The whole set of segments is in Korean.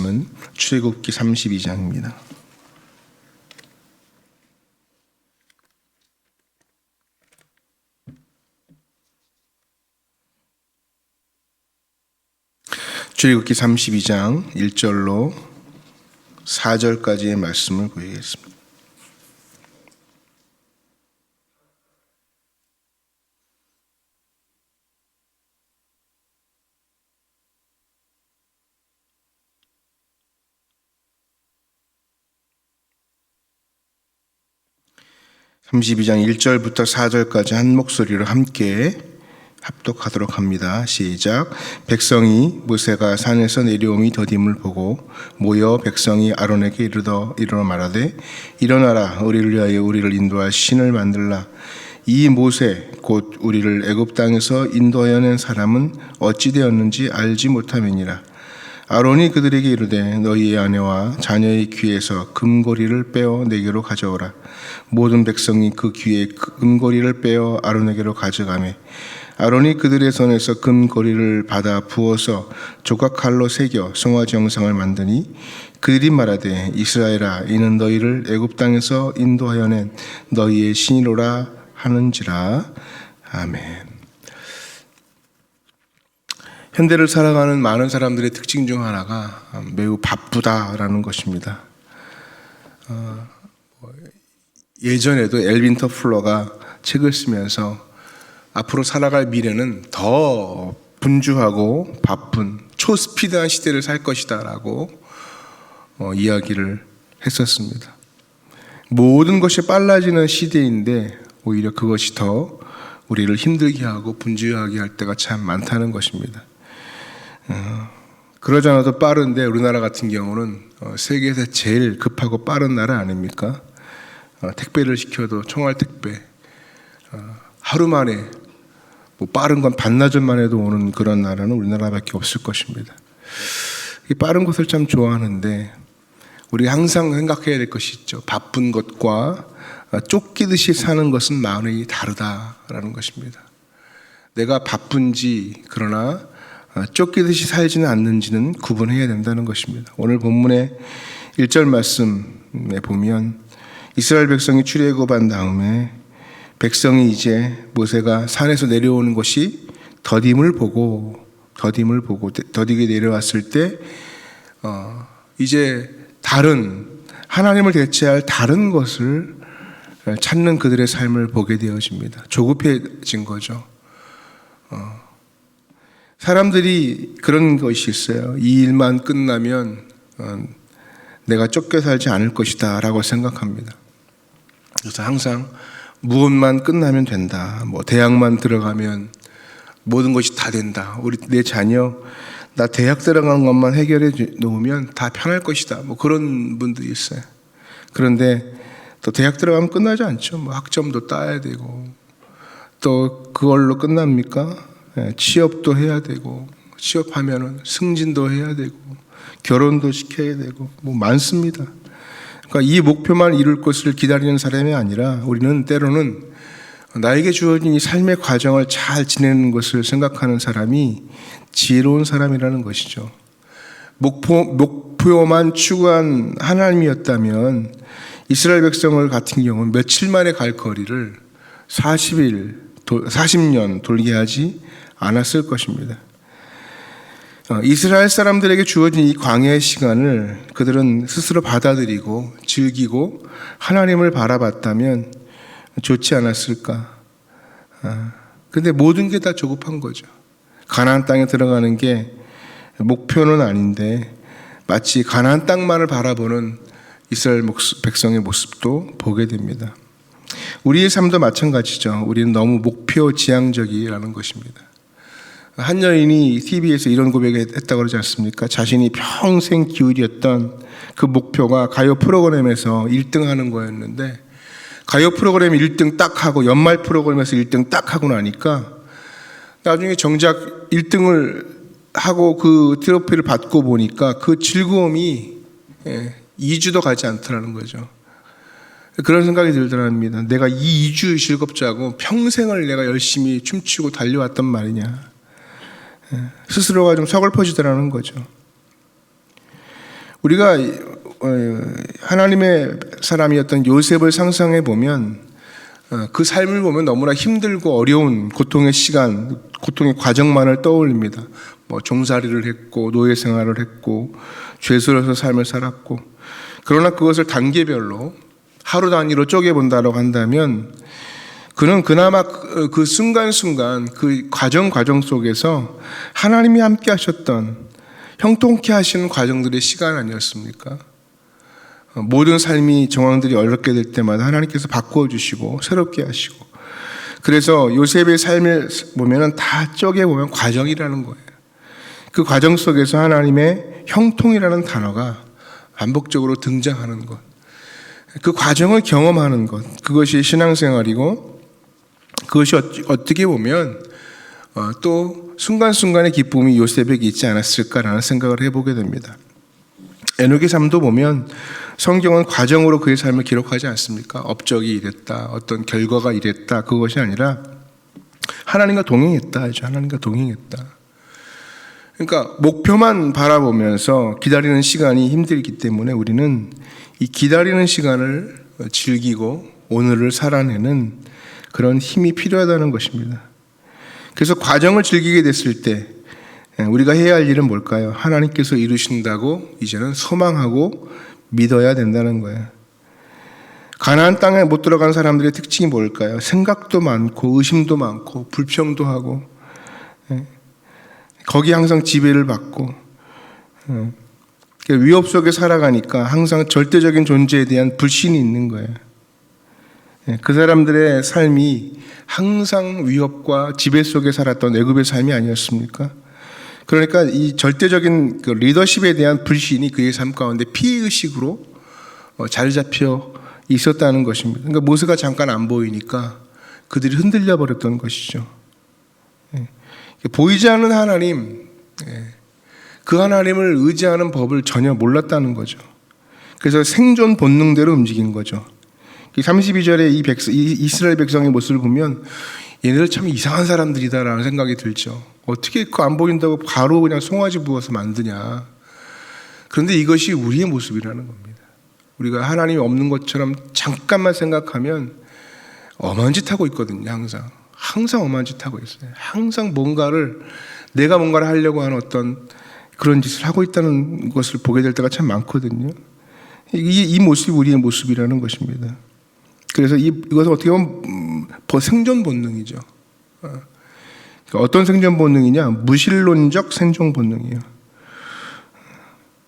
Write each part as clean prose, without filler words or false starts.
말씀은 출애굽기 32장입니다. 출애굽기 32장 1절로 4절까지의 말씀을 보이겠습니다. (32장) 1절부터 4절까지 한 목소리로 함께 합독하도록 합니다. 시작. 백성이 모세가 산에서 내려옴이 더딤을 보고 모여 백성이 아론에게 이르러 말하되 일어나라, 우리를 위하여 우리를 인도할 신을 만들라. 이 모세 곧 우리를 애굽 땅에서 인도하여 낸 사람은 어찌 되었는지 알지 못함이니라. 아론이 그들에게 이르되 너희의 아내와 자녀의 귀에서 금고리를 빼어 내게로 가져오라. 모든 백성이 그 귀에 금고리를 빼어 아론에게로 가져가매 아론이 그들의 손에서 금고리를 받아 부어서 조각칼로 새겨 송아지 형상을 만드니 그들이 말하되 이스라엘아, 이는 너희를 애굽 땅에서 인도하여 낸 너희의 신이로라 하는지라. 아멘. 현대를 살아가는 많은 사람들의 특징 중 하나가 매우 바쁘다라는 것입니다. 예전에도 엘빈 터플러가 책을 쓰면서 앞으로 살아갈 미래는 더 분주하고 바쁜 초스피드한 시대를 살 것이다 라고 이야기를 했었습니다. 모든 것이 빨라지는 시대인데 오히려 그것이 더 우리를 힘들게 하고 분주하게 할 때가 참 많다는 것입니다. 그러지 않아도 빠른데 우리나라 같은 경우는 세계에서 제일 급하고 빠른 나라 아닙니까? 택배를 시켜도 총알 택배 하루 만에 빠른 건 반나절 만에도 오는 그런 나라는 우리나라밖에 없을 것입니다. 이 빠른 것을 참 좋아하는데 우리 항상 생각해야 될 것이 있죠. 바쁜 것과 쫓기듯이 사는 것은 마음이 다르다라는 것입니다. 내가 바쁜지 그러나 쫓기듯이 살지는 않는지는 구분해야 된다는 것입니다. 오늘 본문의 1절 말씀에 보면 이스라엘 백성이 출애굽한 다음에 백성이 이제 모세가 산에서 내려오는 것이 더딤을 보고 더디게 내려왔을 때 이제 다른 하나님을 대체할 다른 것을 찾는 그들의 삶을 보게 되어집니다. 조급해진 거죠. 사람들이 그런 것이 있어요. 이 일만 끝나면 내가 쫓겨 살지 않을 것이다 라고 생각합니다. 그래서 항상 무엇만 끝나면 된다. 대학만 들어가면 모든 것이 다 된다. 내 자녀 나 대학 들어가는 것만 해결해 놓으면 다 편할 것이다. 그런 분들이 있어요. 그런데 또 대학 들어가면 끝나지 않죠. 학점도 따야 되고 또 그걸로 끝납니까? 취업도 해야 되고 취업하면은 승진도 해야 되고 결혼도 시켜야 되고 많습니다. 그러니까 이 목표만 이룰 것을 기다리는 사람이 아니라 우리는 때로는 나에게 주어진 이 삶의 과정을 잘 지내는 것을 생각하는 사람이 지혜로운 사람이라는 것이죠. 목표만 추구한 하나님이었다면 이스라엘 백성을 같은 경우는 며칠 만에 갈 거리를 40년 돌게 하지 않았을 것입니다. 이스라엘 사람들에게 주어진 이 광야의 시간을 그들은 스스로 받아들이고 즐기고 하나님을 바라봤다면 좋지 않았을까? 그런데 모든 게 다 조급한 거죠. 가나안 땅에 들어가는 게 목표는 아닌데 마치 가나안 땅만을 바라보는 이스라엘 백성의 모습도 보게 됩니다. 우리의 삶도 마찬가지죠. 우리는 너무 목표 지향적이라는 것입니다. 한 여인이 TV에서 이런 고백을 했다고 그러지 않습니까? 자신이 평생 기울였던 그 목표가 가요 프로그램에서 1등 하는 거였는데 가요 프로그램 1등 딱 하고 연말 프로그램에서 1등 딱 하고 나니까 나중에 정작 1등을 하고 그 트로피를 받고 보니까 그 즐거움이 2주도 가지 않더라는 거죠. 그런 생각이 들더랍니다. 내가 이 2주 즐겁자고 평생을 내가 열심히 춤추고 달려왔단 말이냐. 스스로가 좀 서글퍼지더라는 거죠. 우리가 하나님의 사람이었던 요셉을 상상해 보면 그 삶을 보면 너무나 힘들고 어려운 고통의 시간, 고통의 과정만을 떠올립니다. 뭐 종살이를 했고 노예 생활을 했고 죄스러워서 삶을 살았고, 그러나 그것을 단계별로 하루 단위로 쪼개본다고 한다면 그는 그나마 그 순간순간 그 과정 속에서 하나님이 함께 하셨던 형통케 하시는 과정들의 시간 아니었습니까? 모든 삶이 정황들이 어렵게 될 때마다 하나님께서 바꾸어 주시고 새롭게 하시고, 그래서 요셉의 삶을 보면 다 쪼개보면 과정이라는 거예요. 그 과정 속에서 하나님의 형통이라는 단어가 반복적으로 등장하는 것, 그 과정을 경험하는 것, 그것이 신앙생활이고, 그것이 어떻게 보면 또 순간순간의 기쁨이 요셉에게 있지 않았을까라는 생각을 해보게 됩니다. 에녹의 삶도 보면 성경은 과정으로 그의 삶을 기록하지 않습니까? 업적이 이랬다, 어떤 결과가 이랬다, 그것이 아니라 하나님과 동행했다 하죠. 하나님과 동행했다. 그러니까 목표만 바라보면서 기다리는 시간이 힘들기 때문에 우리는 이 기다리는 시간을 즐기고 오늘을 살아내는 그런 힘이 필요하다는 것입니다. 그래서 과정을 즐기게 됐을 때 우리가 해야 할 일은 뭘까요? 하나님께서 이루신다고 이제는 소망하고 믿어야 된다는 거예요. 가나안 땅에 못 들어간 사람들의 특징이 뭘까요? 생각도 많고 의심도 많고 불평도 하고, 거기 항상 지배를 받고, 위협 속에 살아가니까 항상 절대적인 존재에 대한 불신이 있는 거예요. 그 사람들의 삶이 항상 위협과 지배 속에 살았던 애굽의 삶이 아니었습니까? 그러니까 이 절대적인 그 리더십에 대한 불신이 그의 삶 가운데 피의식으로 잘 잡혀 있었다는 것입니다. 그러니까 모세가 잠깐 안 보이니까 그들이 흔들려 버렸던 것이죠. 보이지 않는 하나님, 그 하나님을 의지하는 법을 전혀 몰랐다는 거죠. 그래서 생존 본능대로 움직인 거죠. 32절에 이 이스라엘 백성의 모습을 보면 얘네들 참 이상한 사람들이다라는 생각이 들죠. 어떻게 그 안 보인다고 바로 그냥 송아지 부어서 만드냐. 그런데 이것이 우리의 모습이라는 겁니다. 우리가 하나님이 없는 것처럼 잠깐만 생각하면 엄한 짓 하고 있거든요. 항상 엄한 짓 하고 있어요. 항상 내가 뭔가를 하려고 하는 어떤 그런 짓을 하고 있다는 것을 보게 될 때가 참 많거든요. 이 모습이 우리의 모습이라는 것입니다. 그래서 이것은 어떻게 보면 생존 본능이죠. 그러니까 어떤 생존 본능이냐? 무신론적 생존 본능이에요.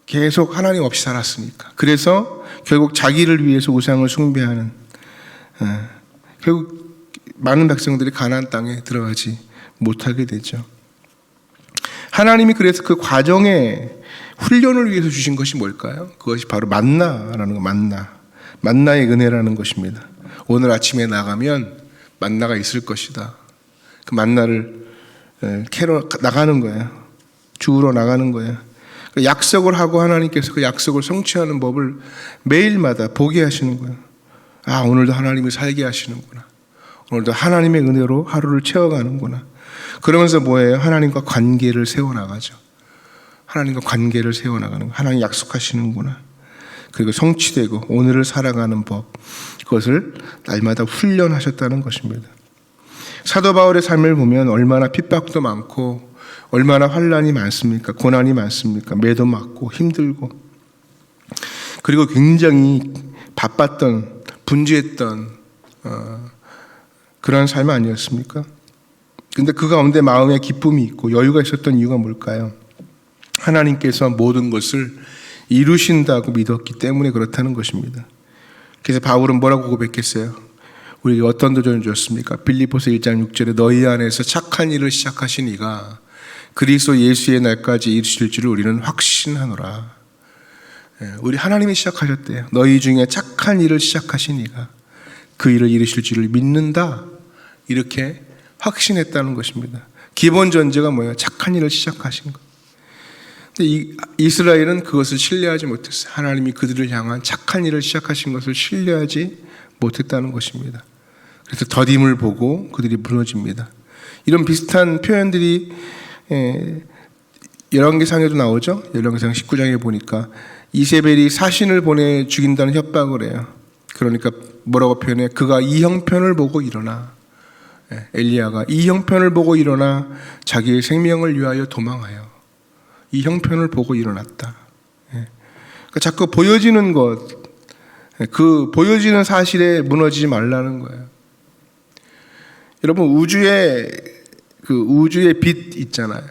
계속 하나님 없이 살았으니까. 그래서 결국 자기를 위해서 우상을 숭배하는, 결국 많은 백성들이 가나안 땅에 들어가지 못하게 되죠. 하나님이 그래서 그 과정에 훈련을 위해서 주신 것이 뭘까요? 그것이 바로 만나라는 거, 만나의 은혜라는 것입니다. 오늘 아침에 나가면 만나가 있을 것이다. 그 만나를 캐러 나가는 거예요. 주우러 나가는 거예요. 약속을 하고 하나님께서 그 약속을 성취하는 법을 매일마다 보게 하시는 거예요. 아, 오늘도 하나님이 살게 하시는구나. 오늘도 하나님의 은혜로 하루를 채워가는구나. 그러면서 뭐예요? 하나님과 관계를 세워나가죠. 하나님과 관계를 세워나가는 거예요. 하나님 약속하시는구나. 그리고 성취되고 오늘을 살아가는 법, 그것을 날마다 훈련하셨다는 것입니다. 사도 바울의 삶을 보면 얼마나 핍박도 많고 얼마나 환난이 많습니까? 고난이 많습니까? 매도 맞고 힘들고, 그리고 굉장히 바빴던 분주했던 그런 삶 아니었습니까? 근데 그 가운데 마음에 기쁨이 있고 여유가 있었던 이유가 뭘까요? 하나님께서 모든 것을 이루신다고 믿었기 때문에 그렇다는 것입니다. 그래서 바울은 뭐라고 고백했어요? 우리에게 어떤 도전을 주었습니까? 빌립보서 1장 6절에 너희 안에서 착한 일을 시작하신 이가 그리스도 예수의 날까지 이루실 줄을 우리는 확신하노라. 우리 하나님이 시작하셨대요. 너희 중에 착한 일을 시작하신 이가 그 일을 이루실 줄을 믿는다. 이렇게 확신했다는 것입니다. 기본 전제가 뭐예요? 착한 일을 시작하신 것. 근데 이스라엘은 그것을 신뢰하지 못했어요. 하나님이 그들을 향한 착한 일을 시작하신 것을 신뢰하지 못했다는 것입니다. 그래서 더딤을 보고 그들이 무너집니다. 이런 비슷한 표현들이 열왕기상에도 나오죠. 열왕기상 19장에 보니까 이세벨이 사신을 보내 죽인다는 협박을 해요. 그러니까 뭐라고 표현해? 그가 이 형편을 보고 일어나. 엘리야가 이 형편을 보고 일어나 자기의 생명을 위하여 도망하여 이 형편을 보고 일어났다. 그러니까 자꾸 보여지는 것, 그 보여지는 사실에 무너지지 말라는 거예요. 여러분, 우주의 빛 있잖아요.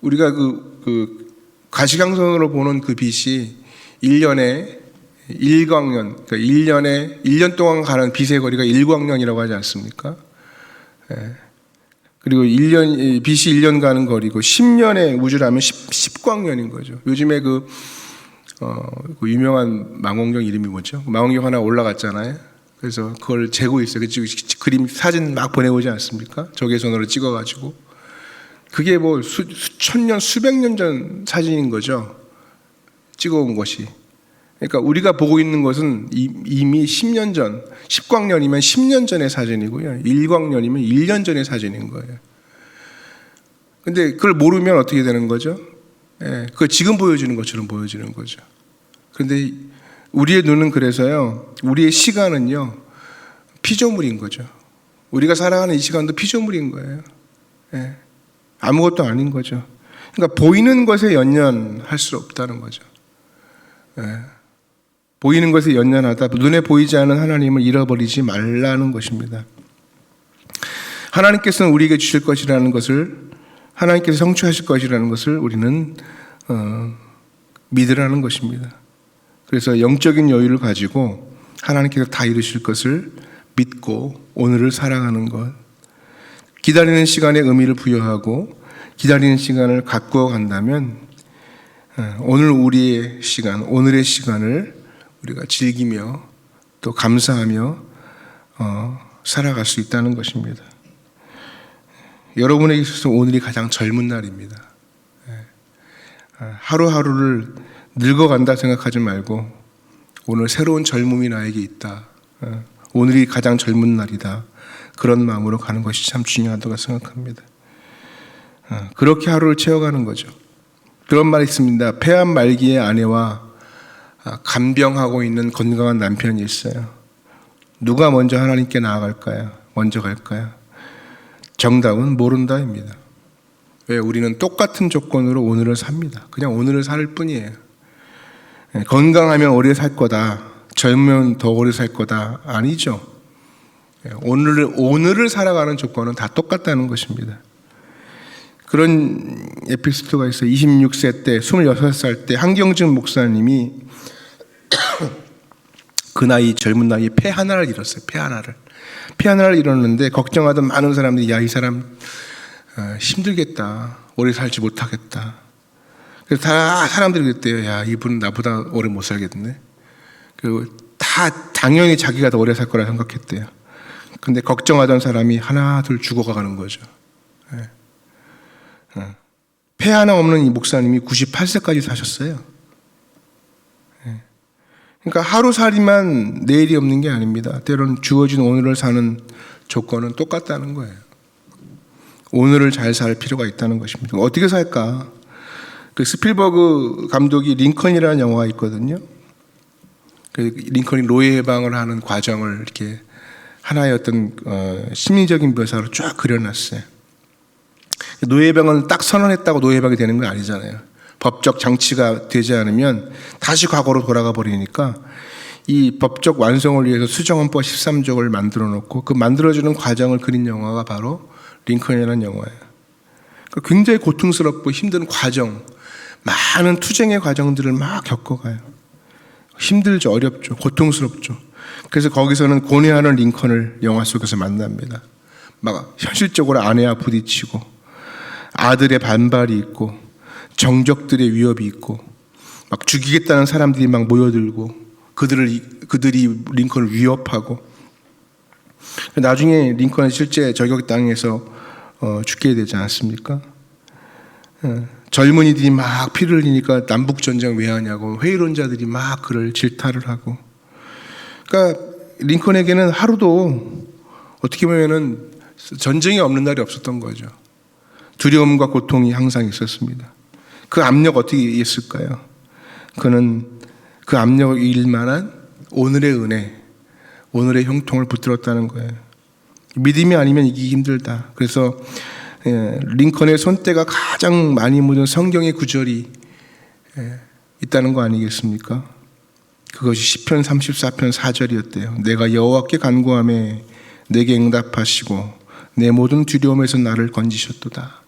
우리가 그 가시광선으로 보는 그 빛이 1년에 1광년, 그러니까 1년 동안 가는 빛의 거리가 1광년이라고 하지 않습니까? 그리고 빛이 1년 가는 거리고 10년의 우주라면 10광년인 거죠. 요즘에 그 유명한 망원경 이름이 뭐죠? 망원경 하나 올라갔잖아요. 그래서 그걸 재고 있어요. 그림 사진 막 보내오지 않습니까? 적외선으로 찍어가지고. 그게 뭐 수천 년, 수백 년 전 사진인 거죠. 찍어온 것이. 그러니까 우리가 보고 있는 것은 이미 10년 전, 10광년이면 10년 전의 사진이고요. 1광년이면 1년 전의 사진인 거예요. 근데 그걸 모르면 어떻게 되는 거죠? 그걸 지금 보여지는 것처럼 보여지는 거죠. 그런데 우리의 눈은 그래서요, 우리의 시간은요, 피조물인 거죠. 우리가 살아가는 이 시간도 피조물인 거예요. 아무것도 아닌 거죠. 그러니까 보이는 것에 연연할 수 없다는 거죠. 보이는 것에 연연하다, 눈에 보이지 않은 하나님을 잃어버리지 말라는 것입니다. 하나님께서는 우리에게 주실 것이라는 것을, 하나님께서 성취하실 것이라는 것을 우리는 믿으라는 것입니다. 그래서 영적인 여유를 가지고 하나님께서 다 이루실 것을 믿고 오늘을 살아가는 것, 기다리는 시간에 의미를 부여하고 기다리는 시간을 가꾸어 간다면 오늘 우리의 시간, 오늘의 시간을 우리가 즐기며 또 감사하며 살아갈 수 있다는 것입니다. 여러분에게 있어서 오늘이 가장 젊은 날입니다. 하루하루를 늙어간다 생각하지 말고 오늘 새로운 젊음이 나에게 있다. 오늘이 가장 젊은 날이다. 그런 마음으로 가는 것이 참 중요하다고 생각합니다. 그렇게 하루를 채워가는 거죠. 그런 말이 있습니다. 폐암 말기의 아내와 간병하고 있는 건강한 남편이 있어요. 누가 먼저 하나님께 나아갈까요? 먼저 갈까요? 정답은 모른다입니다. 왜? 우리는 똑같은 조건으로 오늘을 삽니다. 그냥 오늘을 살 뿐이에요. 건강하면 오래 살 거다. 젊으면 더 오래 살 거다. 아니죠. 오늘을 살아가는 조건은 다 똑같다는 것입니다. 그런 에피소드가 있어요. 26세 때, 26살 때 한경준 목사님이 그 나이, 젊은 나이에 폐 하나를 잃었어요. 폐 하나를 잃었는데 걱정하던 많은 사람들이 야, 이 사람 힘들겠다. 오래 살지 못하겠다. 그래서 다 사람들이 그랬대요. 야, 이분 나보다 오래 못 살겠네. 그리고 다 당연히 자기가 더 오래 살 거라 생각했대요. 근데 걱정하던 사람이 하나 둘 죽어가는 거죠. 폐 하나 없는 이 목사님이 98세까지 사셨어요. 그러니까 하루살이만 내일이 없는 게 아닙니다. 때로는 주어진 오늘을 사는 조건은 똑같다는 거예요. 오늘을 잘 살 필요가 있다는 것입니다. 어떻게 살까? 그 스필버그 감독이 링컨이라는 영화가 있거든요. 그 링컨이 노예 해방을 하는 과정을 이렇게 하나의 어떤 심리적인 묘사로 쫙 그려놨어요. 노예 해방은 딱 선언했다고 노예 해방이 되는 건 아니잖아요. 법적 장치가 되지 않으면 다시 과거로 돌아가 버리니까 이 법적 완성을 위해서 수정헌법 13조를 만들어 놓고 그 만들어주는 과정을 그린 영화가 바로 링컨이라는 영화예요. 그러니까 굉장히 고통스럽고 힘든 과정, 많은 투쟁의 과정들을 막 겪어가요. 힘들죠, 어렵죠, 고통스럽죠. 그래서 거기서는 고뇌하는 링컨을 영화 속에서 만납니다. 막 현실적으로 아내와 부딪히고 아들의 반발이 있고 정적들의 위협이 있고 막 죽이겠다는 사람들이 막 모여들고 그들이 링컨을 위협하고 나중에 링컨은 실제 저격 당해서 죽게 되지 않습니까? 젊은이들이 막 피를 흘리니까 남북전쟁 왜 하냐고 회의론자들이 막 그를 질타를 하고, 그러니까 링컨에게는 하루도 어떻게 보면은 전쟁이 없는 날이 없었던 거죠. 두려움과 고통이 항상 있었습니다. 그 압력 어떻게 이겼을까요? 그는 그 압력을 이길 만한 오늘의 은혜, 오늘의 형통을 붙들었다는 거예요. 믿음이 아니면 이기기 힘들다. 그래서 링컨의 손때가 가장 많이 묻은 성경의 구절이 있다는 거 아니겠습니까? 그것이 시편 34편 4절이었대요. 내가 여호와께 간구하며 내게 응답하시고 내 모든 두려움에서 나를 건지셨도다.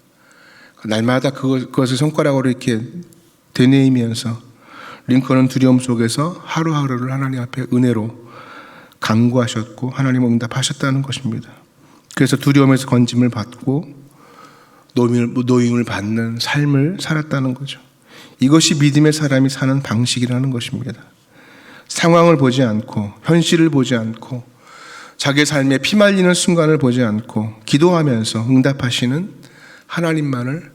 날마다 그것을 손가락으로 이렇게 되뇌이면서 링컨은 두려움 속에서 하루하루를 하나님 앞에 은혜로 간구하셨고 하나님 응답하셨다는 것입니다. 그래서 두려움에서 건짐을 받고 노임을 받는 삶을 살았다는 거죠. 이것이 믿음의 사람이 사는 방식이라는 것입니다. 상황을 보지 않고 현실을 보지 않고 자기 삶에 피말리는 순간을 보지 않고 기도하면서 응답하시는 하나님만을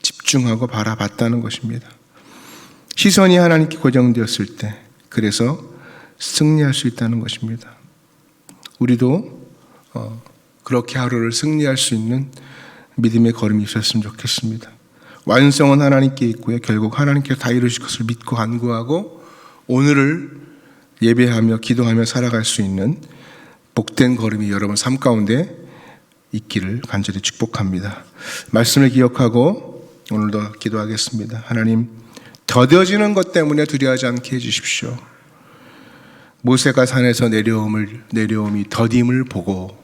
집중하고 바라봤다는 것입니다. 시선이 하나님께 고정되었을 때 그래서 승리할 수 있다는 것입니다. 우리도 그렇게 하루를 승리할 수 있는 믿음의 걸음이 있었으면 좋겠습니다. 완성은 하나님께 있고요. 결국 하나님께서 다 이루실 것을 믿고 간구하고 오늘을 예배하며 기도하며 살아갈 수 있는 복된 걸음이 여러분 삶 가운데 있기를 간절히 축복합니다. 말씀을 기억하고 오늘도 기도하겠습니다. 하나님, 더뎌지는 것 때문에 두려워하지 않게 해주십시오. 모세가 산에서 내려옴이 더딤을 보고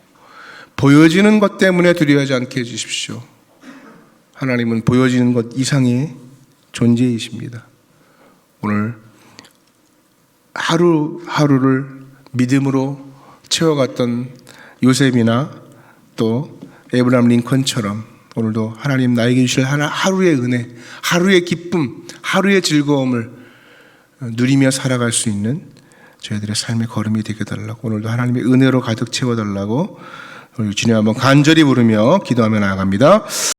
보여지는 것 때문에 두려워하지 않게 해주십시오. 하나님은 보여지는 것 이상의 존재이십니다. 오늘 하루하루를 믿음으로 채워갔던 요셉이나 또 에브라함 링컨처럼 오늘도 하나님 나에게 주실 하루의 은혜, 하루의 기쁨, 하루의 즐거움을 누리며 살아갈 수 있는 저희들의 삶의 걸음이 되게 달라고 오늘도 하나님의 은혜로 가득 채워달라고 우리 주님 한번 간절히 부르며 기도하며 나아갑니다.